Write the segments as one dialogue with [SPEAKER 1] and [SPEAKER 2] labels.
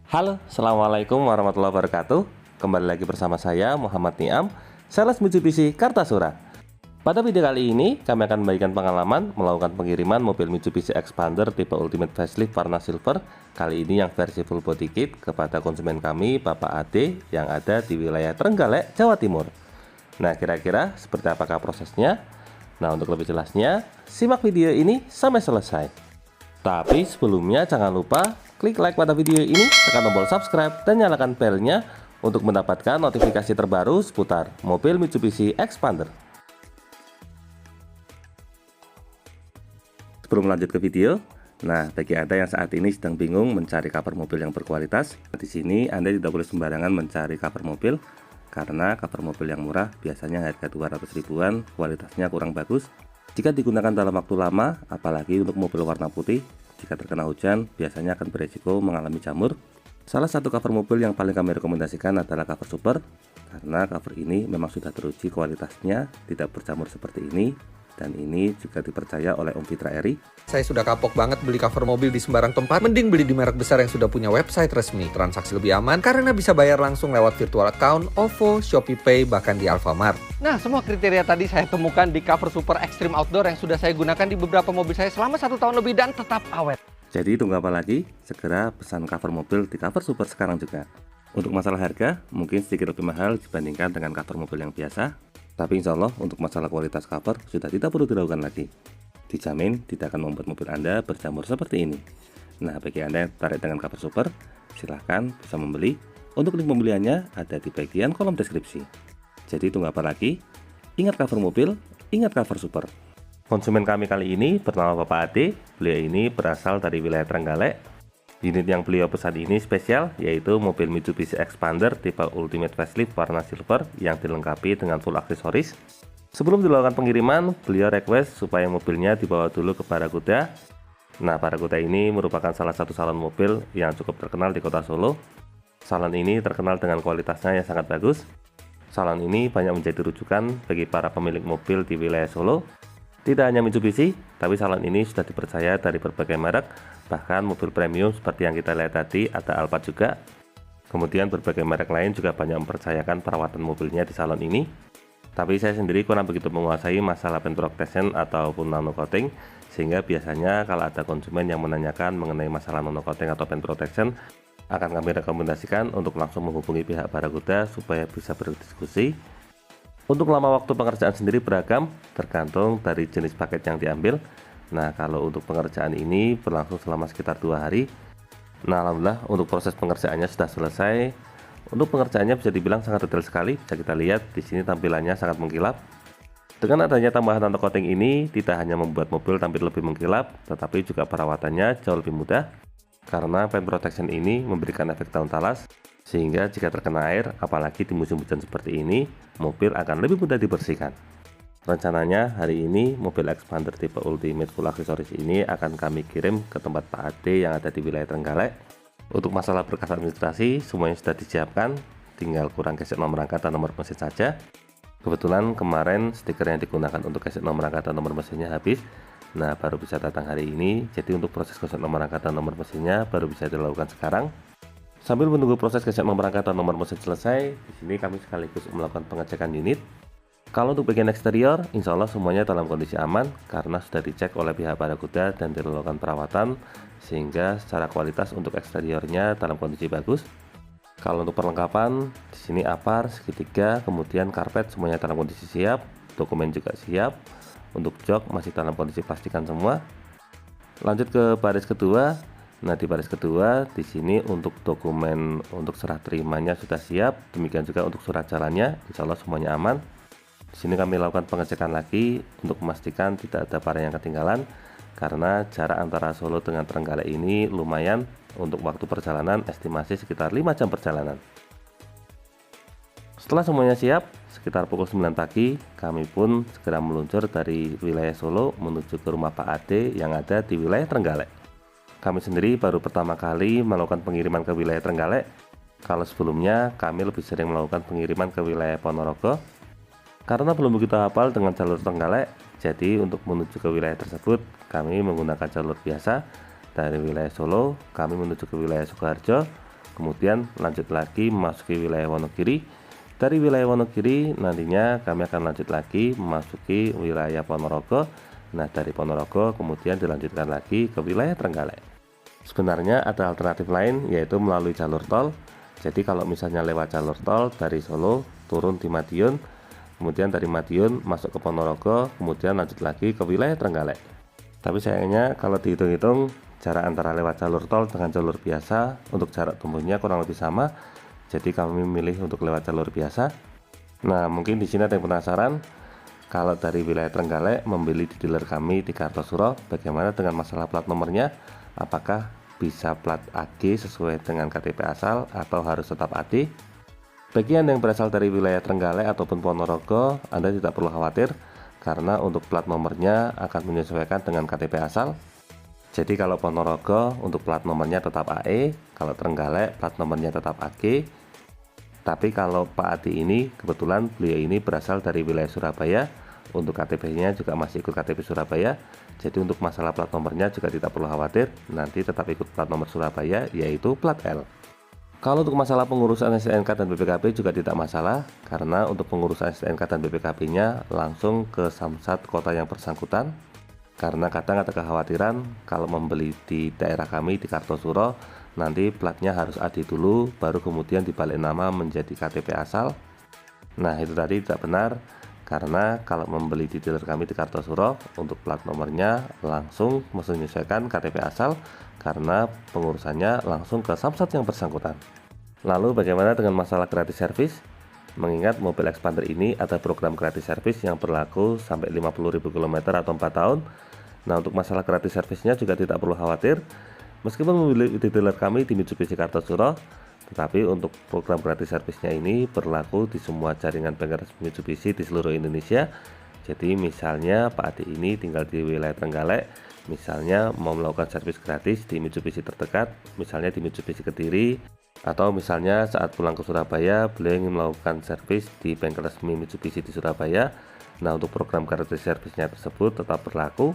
[SPEAKER 1] Halo, Assalamualaikum warahmatullahi wabarakatuh. Kembali lagi bersama saya Muhammad Niam, sales Mitsubishi Kartasura. Pada video kali ini, kami akan membagikan pengalaman melakukan pengiriman mobil Mitsubishi Expander tipe Ultimate Facelift warna silver, kali ini yang versi full body kit kepada konsumen kami, Bapak Ade, yang ada di wilayah Trenggalek, Jawa Timur. Nah, kira-kira seperti apakah prosesnya? Nah, untuk lebih jelasnya, simak video ini sampai selesai. Tapi sebelumnya jangan lupa klik like pada video ini, tekan tombol subscribe, dan nyalakan belnya untuk mendapatkan notifikasi terbaru seputar mobil Mitsubishi Expander. Sebelum lanjut ke video, nah bagi Anda yang saat ini sedang bingung mencari cover mobil yang berkualitas, di sini Anda tidak boleh sembarangan mencari cover mobil, karena cover mobil yang murah biasanya harga 200 ribuan, kualitasnya kurang bagus. Jika digunakan dalam waktu lama, apalagi untuk mobil warna putih, jika terkena hujan, biasanya akan beresiko mengalami jamur. Salah satu cover mobil yang paling kami rekomendasikan adalah cover super, karena cover ini memang sudah teruji kualitasnya, tidak berjamur seperti ini, dan ini juga dipercaya oleh Om Fitra Eri.
[SPEAKER 2] Saya sudah kapok banget beli cover mobil di sembarang tempat. Mending beli di merek besar yang sudah punya website resmi. Transaksi lebih aman karena bisa bayar langsung lewat virtual account, OVO, Shopee Pay, bahkan di Alfamart.
[SPEAKER 3] Nah, semua kriteria tadi saya temukan di cover super Extreme Outdoor yang sudah saya gunakan di beberapa mobil saya selama 1 tahun lebih dan tetap awet.
[SPEAKER 1] Jadi tunggu apa lagi? Segera pesan cover mobil di cover super sekarang juga. Untuk masalah harga, mungkin sedikit lebih mahal dibandingkan dengan cover mobil yang biasa. Tapi insya Allah untuk masalah kualitas cover sudah tidak perlu diragukan lagi. Dijamin tidak akan membuat mobil Anda berjamur seperti ini. Nah, bagi Anda yang tertarik dengan cover super, silahkan bisa membeli. Untuk link pembeliannya ada di bagian kolom deskripsi. Jadi tunggu apa lagi? Ingat cover mobil, ingat cover super. Konsumen kami kali ini bernama Bapak Ade. Beliau ini berasal dari wilayah Trenggalek. Unit yang beliau pesan ini spesial, yaitu mobil Mitsubishi Expander tipe Ultimate Facelift warna silver yang dilengkapi dengan full aksesoris. Sebelum dilakukan pengiriman, beliau request supaya mobilnya dibawa dulu ke Barakuda. Nah, Barakuda ini merupakan salah satu salon mobil yang cukup terkenal di kota Solo. Salon ini terkenal dengan kualitasnya yang sangat bagus. Salon ini banyak menjadi rujukan bagi para pemilik mobil di wilayah Solo. Tidak hanya Mitsubishi, tapi salon ini sudah dipercaya dari berbagai merek, bahkan mobil premium seperti yang kita lihat tadi ada Alphard juga. Kemudian berbagai merek lain juga banyak mempercayakan perawatan mobilnya di salon ini. Tapi saya sendiri kurang begitu menguasai masalah paint protection ataupun nano coating, sehingga biasanya kalau ada konsumen yang menanyakan mengenai masalah nano coating atau paint protection, akan kami rekomendasikan untuk langsung menghubungi pihak Barakuda supaya bisa berdiskusi. Untuk lama waktu pengerjaan sendiri beragam, tergantung dari jenis paket yang diambil. Nah, kalau untuk pengerjaan ini berlangsung selama sekitar 2 hari. Nah, alhamdulillah untuk proses pengerjaannya sudah selesai. Untuk pengerjaannya bisa dibilang sangat detail sekali. Bisa kita lihat di sini tampilannya sangat mengkilap. Dengan adanya tambahan nano coating ini, tidak hanya membuat mobil tampil lebih mengkilap, tetapi juga perawatannya jauh lebih mudah. Karena paint protection ini memberikan efek daun talas, sehingga jika terkena air, apalagi di musim hujan seperti ini, mobil akan lebih mudah dibersihkan. Rencananya hari ini mobil Expander tipe Ultimate Full Aksesoris ini akan kami kirim ke tempat Pak Ade yang ada di wilayah Trenggalek. Untuk masalah berkas administrasi semuanya sudah disiapkan, tinggal kurang gesek nomor rangka dan nomor mesin saja. Kebetulan kemarin stiker yang digunakan untuk gesek nomor rangka dan nomor mesinnya habis. Nah, baru bisa datang hari ini. Jadi untuk proses gesek nomor rangka dan nomor mesinnya baru bisa dilakukan sekarang. Sambil menunggu proses gesek nomor rangka dan nomor mesin selesai, di sini kami sekaligus melakukan pengecekan unit. Kalau untuk bagian eksterior, insya Allah semuanya dalam kondisi aman karena sudah dicek oleh pihak Barakuda dan dilakukan perawatan, sehingga secara kualitas untuk eksteriornya dalam kondisi bagus. Kalau untuk perlengkapan, di sini apar, segitiga, kemudian karpet semuanya dalam kondisi siap, dokumen juga siap. Untuk jok masih dalam kondisi plastikan semua. Lanjut ke baris kedua. Nah, di baris kedua di sini untuk dokumen untuk serah terimanya sudah siap, demikian juga untuk surat jalannya, insya Allah semuanya aman. Di sini kami lakukan pengecekan lagi untuk memastikan tidak ada barang yang ketinggalan, karena jarak antara Solo dengan Trenggalek ini lumayan. Untuk waktu perjalanan estimasi sekitar 5 jam perjalanan. Setelah semuanya siap, sekitar pukul 9 pagi, kami pun segera meluncur dari wilayah Solo menuju ke rumah Pak Ade yang ada di wilayah Trenggalek. Kami sendiri baru pertama kali melakukan pengiriman ke wilayah Trenggalek. Kalau sebelumnya kami lebih sering melakukan pengiriman ke wilayah Ponorogo. Karena belum begitu hafal dengan jalur Trenggalek, jadi untuk menuju ke wilayah tersebut kami menggunakan jalur biasa. Dari wilayah Solo kami menuju ke wilayah Sukoharjo, kemudian lanjut lagi memasuki wilayah Wonogiri. Dari wilayah Wonogiri nantinya kami akan lanjut lagi memasuki wilayah Ponorogo. Nah, dari Ponorogo kemudian dilanjutkan lagi ke wilayah Trenggalek. Sebenarnya ada alternatif lain, yaitu melalui jalur tol. Jadi kalau misalnya lewat jalur tol dari Solo turun di Madiun, kemudian dari Madiun masuk ke Ponorogo, kemudian lanjut lagi ke wilayah Trenggalek. Tapi sayangnya kalau dihitung-hitung jarak antara lewat jalur tol dengan jalur biasa untuk jarak tempuhnya kurang lebih sama. Jadi kami memilih untuk lewat jalur biasa. Nah, mungkin di sini ada yang penasaran, kalau dari wilayah Trenggalek membeli di dealer kami di Kartosuro, bagaimana dengan masalah plat nomornya? Apakah bisa plat AG sesuai dengan KTP asal atau harus tetap AD? Bagi Anda yang berasal dari wilayah Trenggalek ataupun Ponorogo, Anda tidak perlu khawatir karena untuk plat nomornya akan menyesuaikan dengan KTP asal. Jadi kalau Ponorogo untuk plat nomornya tetap AE, kalau Trenggalek plat nomornya tetap AG. Tapi kalau Pak Adi ini kebetulan beliau ini berasal dari wilayah Surabaya, untuk KTP-nya juga masih ikut KTP Surabaya. Jadi untuk masalah plat nomornya juga tidak perlu khawatir, nanti tetap ikut plat nomor Surabaya, yaitu plat L. Kalau untuk masalah pengurusan STNK dan BPKB juga tidak masalah, karena untuk pengurusan STNK dan BPKB-nya langsung ke Samsat kota yang bersangkutan. Karena kadang ada kekhawatiran kalau membeli di daerah kami di Kartosuro, nanti platnya harus AD dulu, baru kemudian dibalik nama menjadi KTP asal. Nah, itu tadi tidak benar, karena kalau membeli di dealer kami di Kartosuro, untuk plat nomornya langsung menyesuaikan KTP asal, karena pengurusannya langsung ke Samsat yang bersangkutan. Lalu bagaimana dengan masalah gratis servis? Mengingat mobil Expander ini ada program gratis servis yang berlaku sampai 50.000 km atau 4 tahun. Nah, untuk masalah gratis servisnya juga tidak perlu khawatir. Meskipun membeli di dealer kami di Mitsubishi Kartosuro, tetapi untuk program gratis servisnya ini berlaku di semua jaringan bengkel resmi Mitsubishi di seluruh Indonesia. Jadi misalnya Pak Adi ini tinggal di wilayah Trenggalek, misalnya mau melakukan servis gratis di Mitsubishi terdekat, misalnya di Mitsubishi Kediri, atau misalnya saat pulang ke Surabaya beliau ingin melakukan servis di bengkel resmi Mitsubishi di Surabaya. Nah, untuk program gratis servisnya tersebut tetap berlaku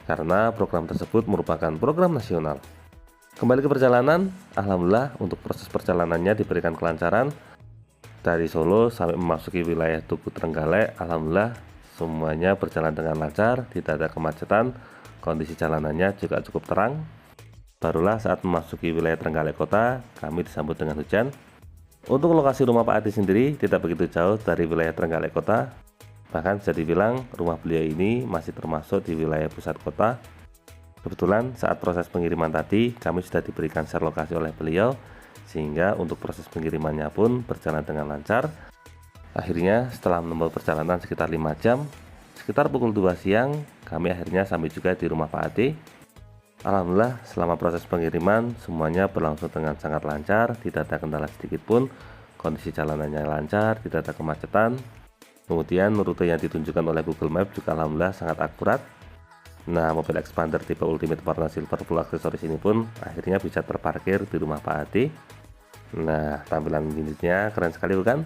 [SPEAKER 1] karena program tersebut merupakan program nasional. Kembali ke perjalanan, alhamdulillah untuk proses perjalanannya diberikan kelancaran. Dari Solo sampai memasuki wilayah Tugu Trenggalek, alhamdulillah semuanya berjalan dengan lancar, tidak ada kemacetan, kondisi jalanannya juga cukup terang. Barulah saat memasuki wilayah Trenggalek kota, kami disambut dengan hujan. Untuk lokasi rumah Pak Adi sendiri tidak begitu jauh dari wilayah Trenggalek kota. Bahkan bisa dibilang rumah beliau ini masih termasuk di wilayah pusat kota. Kebetulan saat proses pengiriman tadi kami sudah diberikan share lokasi oleh beliau, sehingga untuk proses pengirimannya pun berjalan dengan lancar. Akhirnya setelah menempuh perjalanan sekitar 5 jam, sekitar pukul 2 siang kami akhirnya sampai juga di rumah Pak Adi. Alhamdulillah selama proses pengiriman semuanya berlangsung dengan sangat lancar, tidak ada kendala sedikit pun, kondisi jalanannya lancar, tidak ada kemacetan. Kemudian rute yang ditunjukkan oleh Google Maps juga alhamdulillah sangat akurat. Nah, mobil Expander tipe Ultimate warna silver full aksesoris ini pun akhirnya bisa terparkir di rumah Pak Adi. Nah, tampilan unitnya keren sekali bukan?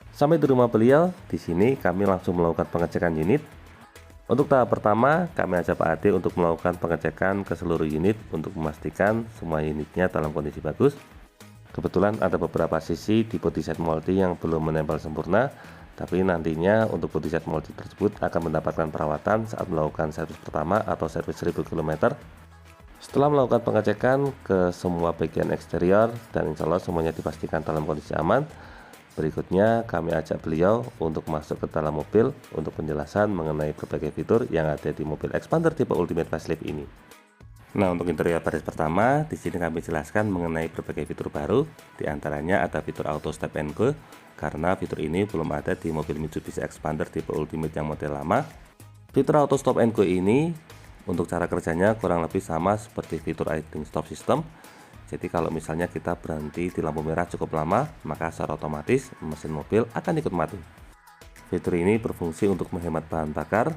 [SPEAKER 1] Sampai di rumah beliau, di sini kami langsung melakukan pengecekan unit. Untuk tahap pertama, kami ajak Pak Ade untuk melakukan pengecekan ke seluruh unit untuk memastikan semua unitnya dalam kondisi bagus. Kebetulan ada beberapa sisi di body set moldy yang belum menempel sempurna, tapi nantinya untuk body set moldy tersebut akan mendapatkan perawatan saat melakukan servis pertama atau servis 1000 km. Setelah melakukan pengecekan ke semua bagian eksterior dan insya Allah semuanya dipastikan dalam kondisi aman, berikutnya kami ajak beliau untuk masuk ke dalam mobil untuk penjelasan mengenai berbagai fitur yang ada di mobil Expander tipe Ultimate Facelift ini. Nah, untuk interior baris pertama, di sini kami jelaskan mengenai berbagai fitur baru. Di antaranya ada fitur Auto Stop and Go, karena fitur ini belum ada di mobil Mitsubishi Expander tipe Ultimate yang model lama. Fitur Auto Stop and Go ini untuk cara kerjanya kurang lebih sama seperti fitur idling stop system. Jadi kalau misalnya kita berhenti di lampu merah cukup lama, maka secara otomatis mesin mobil akan ikut mati. Fitur ini berfungsi untuk menghemat bahan bakar.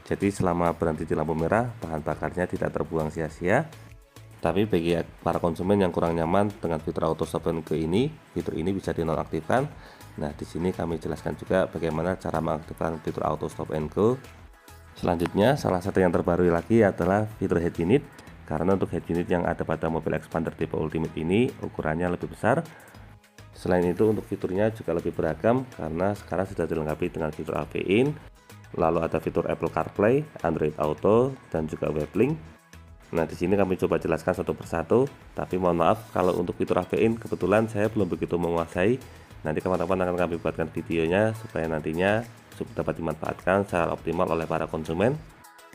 [SPEAKER 1] Jadi selama berhenti di lampu merah, bahan bakarnya tidak terbuang sia-sia. Tapi bagi para konsumen yang kurang nyaman dengan fitur Auto Stop and Go ini, fitur ini bisa dinonaktifkan. Nah, di sini kami jelaskan juga bagaimana cara mengaktifkan fitur Auto Stop and Go. Selanjutnya, salah satu yang terbaru lagi adalah fitur head unit. karena untuk head unit yang ada pada mobil Expander tipe Ultimate ini ukurannya lebih besar. Selain itu untuk fiturnya juga lebih beragam karena sekarang sudah dilengkapi dengan fitur AV In, lalu ada fitur Apple CarPlay, Android Auto, dan juga WebLink. Nah, di sini kami coba jelaskan satu persatu, tapi mohon maaf kalau untuk fitur AV In kebetulan saya belum begitu menguasai. Nanti teman-teman akan kami buatkan videonya supaya nantinya dapat dimanfaatkan secara optimal oleh para konsumen.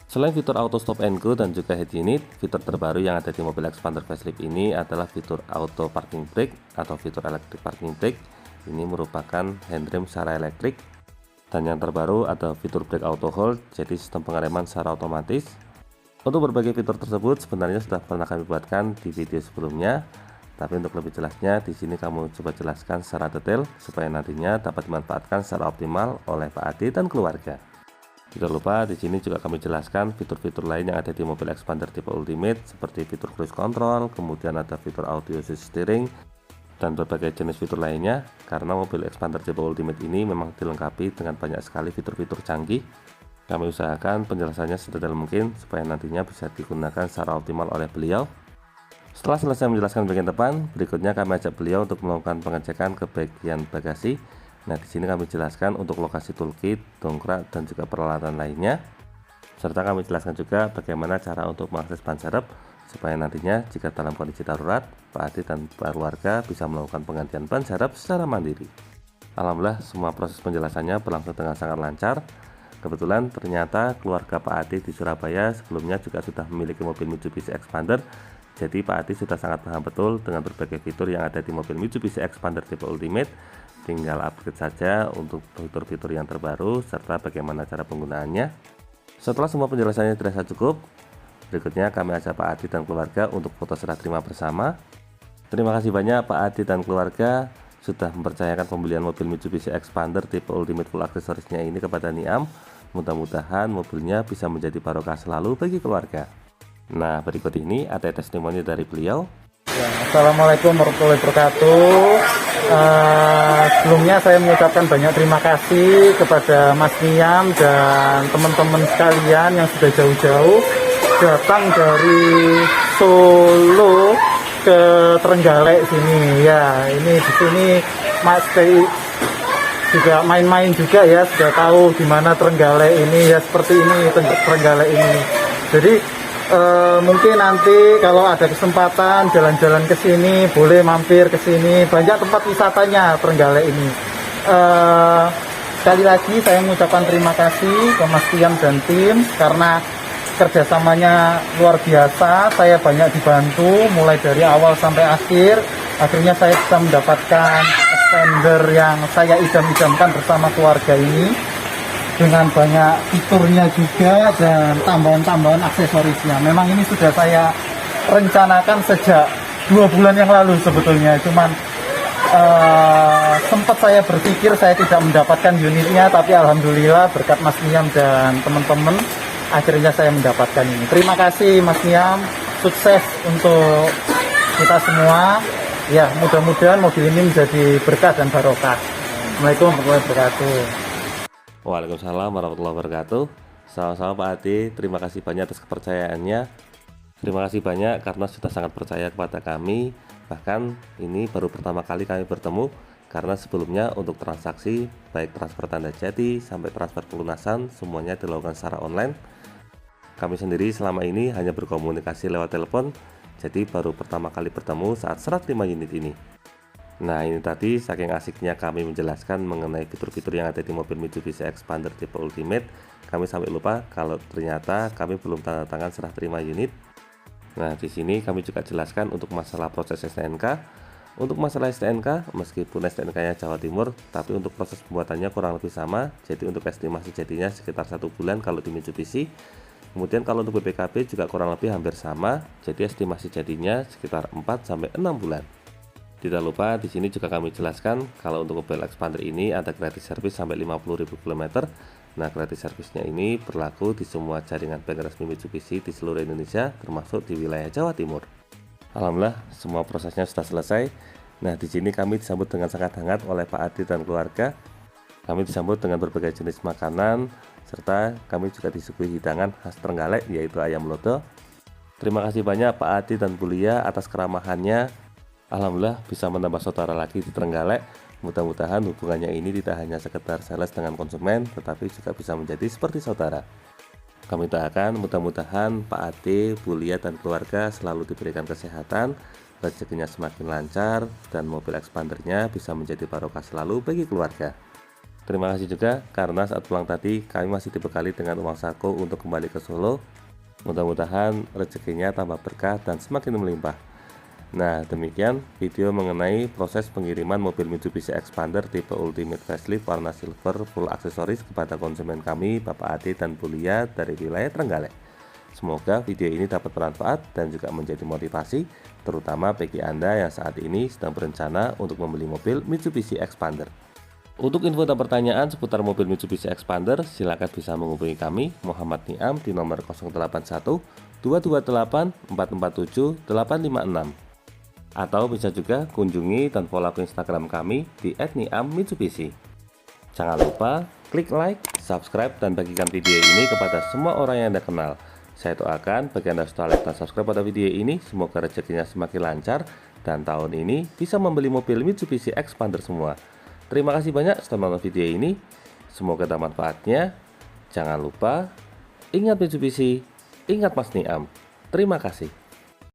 [SPEAKER 1] Selain fitur Auto Stop and Go dan juga head unit, fitur terbaru yang ada di mobil Expander facelift ini adalah fitur Auto Parking Brake atau fitur Electric Parking Brake. Ini merupakan handrem secara elektrik. Dan yang terbaru ada fitur Brake Auto Hold, jadi sistem pengereman secara otomatis. Untuk berbagai fitur tersebut sebenarnya sudah pernah kami buatkan di video sebelumnya. Tapi untuk lebih jelasnya di sini kamu coba jelaskan secara detail supaya nantinya dapat dimanfaatkan secara optimal oleh Pak Adi dan keluarga. Tidak lupa di sini juga kami jelaskan fitur-fitur lain yang ada di mobil Expander tipe Ultimate seperti fitur cruise control, kemudian ada fitur audio assist steering dan berbagai jenis fitur lainnya karena mobil Expander tipe Ultimate ini memang dilengkapi dengan banyak sekali fitur-fitur canggih. Kami usahakan penjelasannya sedetail mungkin supaya nantinya bisa digunakan secara optimal oleh beliau. Setelah selesai menjelaskan bagian depan, berikutnya kami ajak beliau untuk melakukan pengecekan ke bagian bagasi. Nah, di sini kami jelaskan untuk lokasi toolkit, dongkrak, dan juga peralatan lainnya. Serta kami jelaskan juga bagaimana cara untuk mengakses ban serep supaya nantinya jika dalam kondisi darurat, Pak Adi dan keluarga bisa melakukan penggantian ban serep secara mandiri. Alhamdulillah, semua proses penjelasannya berlangsung dengan sangat lancar. Kebetulan ternyata keluarga Pak Adi di Surabaya sebelumnya juga sudah memiliki mobil Mitsubishi Expander. Jadi Pak Adi sudah sangat paham betul dengan berbagai fitur yang ada di mobil Mitsubishi Expander tipe Ultimate. Tinggal upgrade saja untuk fitur-fitur yang terbaru serta bagaimana cara penggunaannya. Setelah semua penjelasannya dirasa cukup, berikutnya kami ajak Pak Adi dan keluarga untuk foto serah terima bersama. Terima kasih banyak Pak Adi dan keluarga sudah mempercayakan pembelian mobil Mitsubishi Expander tipe Ultimate full aksesorisnya ini kepada Niam. Mudah-mudahan mobilnya bisa menjadi barokah selalu bagi keluarga. Nah, berikut ini ada testimoni dari beliau.
[SPEAKER 4] Assalamualaikum warahmatullahi wabarakatuh. Sebelumnya saya mengucapkan banyak terima kasih kepada Mas Niam dan teman-teman sekalian yang sudah jauh-jauh datang dari Solo ke Trenggalek sini. Ya, ini di sini Mas Tei juga main-main juga ya, sudah tahu di mana Trenggalek ini ya, seperti ini Trenggalek ini. Jadi mungkin nanti kalau ada kesempatan jalan-jalan ke sini boleh mampir ke sini, banyak tempat wisatanya Trenggalek ini. Sekali lagi saya mengucapkan terima kasih ke Mas Tiam dan tim karena kerjasamanya luar biasa. Saya banyak dibantu mulai dari awal sampai akhir. Akhirnya saya bisa mendapatkan expander yang saya idam-idamkan bersama keluarga ini, dengan banyak fiturnya juga dan tambahan-tambahan aksesorisnya. Memang ini sudah saya rencanakan sejak 2 bulan yang lalu sebetulnya. Cuman sempat saya berpikir saya tidak mendapatkan unitnya, tapi alhamdulillah berkat Mas Niam dan teman-teman akhirnya saya mendapatkan ini. Terima kasih Mas Niam, sukses untuk kita semua. Ya, mudah-mudahan mobil ini menjadi berkah dan barokah. Assalamualaikum warahmatullahi wabarakatuh.
[SPEAKER 1] Waalaikumsalam warahmatullahi wabarakatuh. Sama-sama Pak Adi, terima kasih banyak atas kepercayaannya. Terima kasih banyak karena sudah sangat percaya kepada kami. Bahkan ini baru pertama kali kami bertemu, karena sebelumnya untuk transaksi baik transfer tanda jadi sampai transfer pelunasan semuanya dilakukan secara online. Kami sendiri selama ini hanya berkomunikasi lewat telepon, jadi baru pertama kali bertemu saat serah terima unit ini. Nah, ini tadi saking asiknya kami menjelaskan mengenai fitur-fitur yang ada di mobil Mitsubishi Expander tipe Ultimate, kami sampai lupa kalau ternyata kami belum tanda tangan serah terima unit. Nah, di sini kami juga jelaskan untuk masalah proses STNK. Untuk masalah STNK, meskipun STNK-nya Jawa Timur, tapi untuk proses pembuatannya kurang lebih sama. Jadi untuk estimasi jadinya sekitar 1 bulan kalau di Mitsubishi. Kemudian kalau untuk BPKB juga kurang lebih hampir sama. Jadi estimasi jadinya sekitar 4-6 bulan. Tidak lupa di sini juga kami jelaskan kalau untuk mobil Expander ini ada gratis servis sampai 50.000 km. Nah, gratis servisnya ini berlaku di semua jaringan bank resmi Mitsubishi di seluruh Indonesia, termasuk di wilayah Jawa Timur. Alhamdulillah, semua prosesnya sudah selesai. Nah, di sini kami disambut dengan sangat hangat oleh Pak Adi dan keluarga. Kami disambut dengan berbagai jenis makanan, serta kami juga disuguhi hidangan khas Trenggalek, yaitu ayam lodo. Terima kasih banyak Pak Adi dan Bu Lia atas keramahannya. Alhamdulillah bisa menambah saudara lagi di Trenggalek. Mudah-mudahan hubungannya ini tidak hanya sekedar sales dengan konsumen, tetapi juga bisa menjadi seperti saudara. Kami doakan mudah-mudahan Pak Ade, Bu Lia, dan keluarga selalu diberikan kesehatan, rezekinya semakin lancar, dan mobil expandernya bisa menjadi barokah selalu bagi keluarga. Terima kasih juga karena saat pulang tadi kami masih dibekali dengan uang saku untuk kembali ke Solo. Mudah-mudahan rezekinya tambah berkah dan semakin melimpah. Nah, demikian video mengenai proses pengiriman mobil Mitsubishi Expander tipe Ultimate Facelift warna silver full aksesoris kepada konsumen kami, Bapak Ade dan Bu Lia dari wilayah Trenggalek. Semoga video ini dapat bermanfaat dan juga menjadi motivasi, terutama bagi Anda yang saat ini sedang berencana untuk membeli mobil Mitsubishi Expander. Untuk info dan pertanyaan seputar mobil Mitsubishi Expander, silakan bisa menghubungi kami, Muhammad Niam, di nomor 081 228 447 856. Atau bisa juga kunjungi dan follow ke Instagram kami di @niammitsubishi. Jangan lupa klik like, subscribe, dan bagikan video ini kepada semua orang yang Anda kenal. Saya doakan bagi Anda setelah like dan subscribe pada video ini, semoga rezekinya semakin lancar dan tahun ini bisa membeli mobil Mitsubishi Expander semua. Terima kasih banyak sudah menonton video ini. Semoga ada manfaatnya. Jangan lupa ingat Mitsubishi, ingat Mas Niam. Terima kasih.